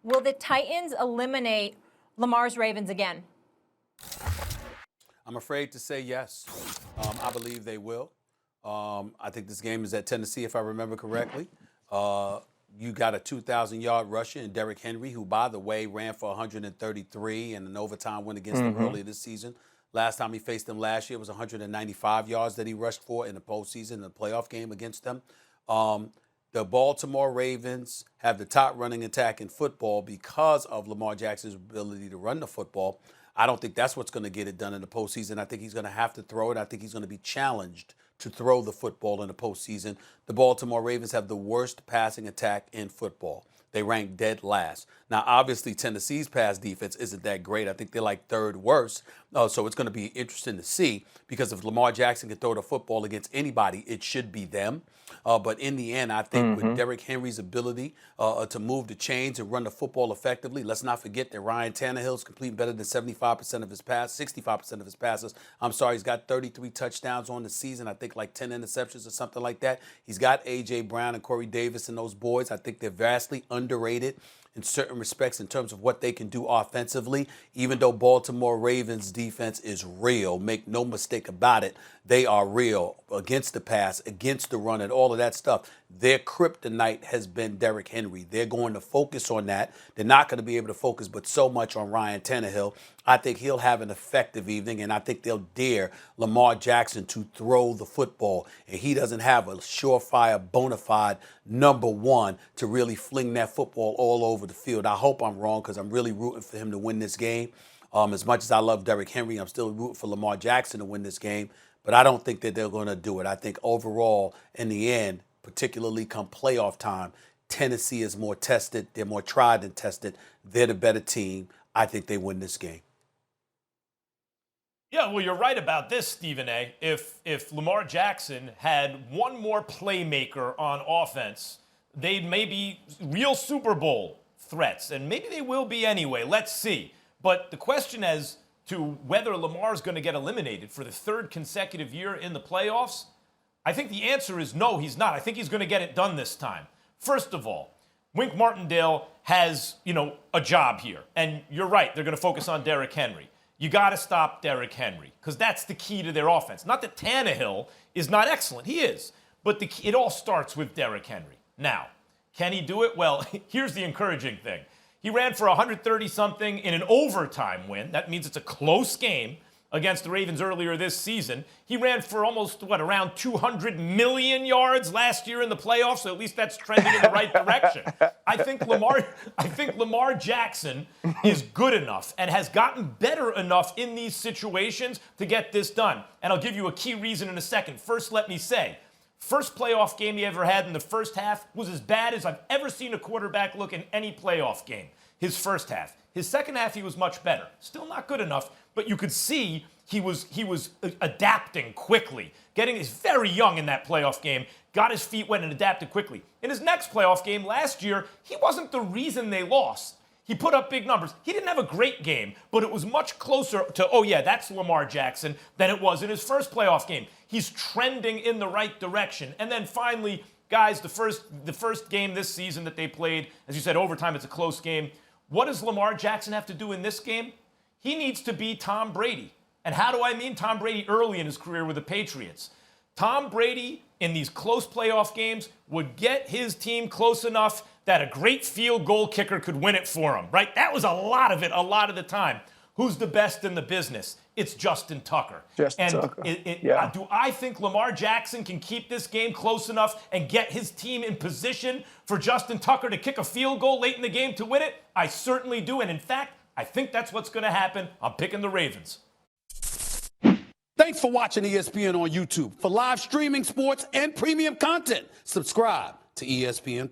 Will the Titans eliminate Lamar's Ravens again? I'm afraid to say yes. I believe they will. I think this game is at Tennessee, if I remember correctly. You got a 2,000-yard rusher in Derrick Henry, who, by the way, ran for 133 and an overtime win against them earlier this season. Last time he faced them last year was 195 yards that he rushed for in the postseason, in the playoff game against them. The Baltimore Ravens have the top running attack in football because of Lamar Jackson's ability to run the football. I don't think that's what's going to get it done in the postseason. I think he's going to have to throw it. I think he's going to be challenged to throw the football in the postseason. The Baltimore Ravens have the worst passing attack in football. They rank dead last. Now, obviously, Tennessee's pass defense isn't that great. I think they're like third worst. So it's going to be interesting to see, because if Lamar Jackson can throw the football against anybody, it should be them. But in the end, I think with Derrick Henry's ability to move the chains and run the football effectively, let's not forget that Ryan Tannehill's completing better than 65% of his passes, 65% of his passes. I'm sorry, he's got 33 touchdowns on the season. I think like 10 interceptions or something like that. He's got A.J. Brown and Corey Davis and those boys. I think they're vastly underrated in certain respects in terms of what they can do offensively. Even though Baltimore Ravens defense is real, make no mistake about it, they are real against the pass, against the run, and all of that stuff. Their kryptonite has been Derrick Henry. They're going to focus on that. They're not going to be able to focus but so much on Ryan Tannehill. I think he'll have an effective evening, and I think they'll dare Lamar Jackson to throw the football. And he doesn't have a surefire, bona fide number one to really fling that football all over the field. I hope I'm wrong, because I'm really rooting for him to win this game. As much as I love Derrick Henry, I'm still rooting for Lamar Jackson to win this game. But I don't think that they're going to do it. I think overall, in the end, particularly come playoff time, Tennessee is more tested. They're more tried and tested. They're the better team. I think they win this game. Yeah, well, you're right about this, Stephen A. If Lamar Jackson had one more playmaker on offense, they'd maybe real Super Bowl threats, and maybe they will be anyway. Let's see. But the question as to whether Lamar's going to get eliminated for the third consecutive year in the playoffs, I think the answer is no, he's not. I think he's going to get it done this time. First of all, Wink Martindale has, a job here. And you're right, they're going to focus on Derrick Henry. You got to stop Derrick Henry, because that's the key to their offense. Not that Tannehill is not excellent. He is. But it all starts with Derrick Henry. Now, can he do it? Well, here's the encouraging thing. He ran for 130-something in an overtime win. That means it's a close game against the Ravens earlier this season. He ran for almost, around 200 million yards last year in the playoffs, so at least that's trending in the right direction. I think Lamar Jackson is good enough and has gotten better enough in these situations to get this done. And I'll give you a key reason in a second. First, let me say, first playoff game he ever had in the first half was as bad as I've ever seen a quarterback look in any playoff game. His first half. His second half, he was much better. Still not good enough, but you could see he was adapting quickly. He's very young in that playoff game, got his feet wet and adapted quickly. In his next playoff game last year, he wasn't the reason they lost. He put up big numbers. He didn't have a great game, but it was much closer to, oh yeah, that's Lamar Jackson, than it was in his first playoff game. He's trending in the right direction. And then finally, guys, the first game this season that they played, as you said, overtime, it's a close game. What does Lamar Jackson have to do in this game? He needs to be Tom Brady. And how do I mean Tom Brady early in his career with the Patriots? Tom Brady, in these close playoff games, would get his team close enough that a great field goal kicker could win it for him, right? That was a lot of it, a lot of the time. Who's the best in the business? It's Justin Tucker. Do I think Lamar Jackson can keep this game close enough and get his team in position for Justin Tucker to kick a field goal late in the game to win it? I certainly do. And in fact, I think that's what's going to happen. I'm picking the Ravens. Thanks for watching ESPN on YouTube. For live streaming sports and premium content, subscribe to ESPN+.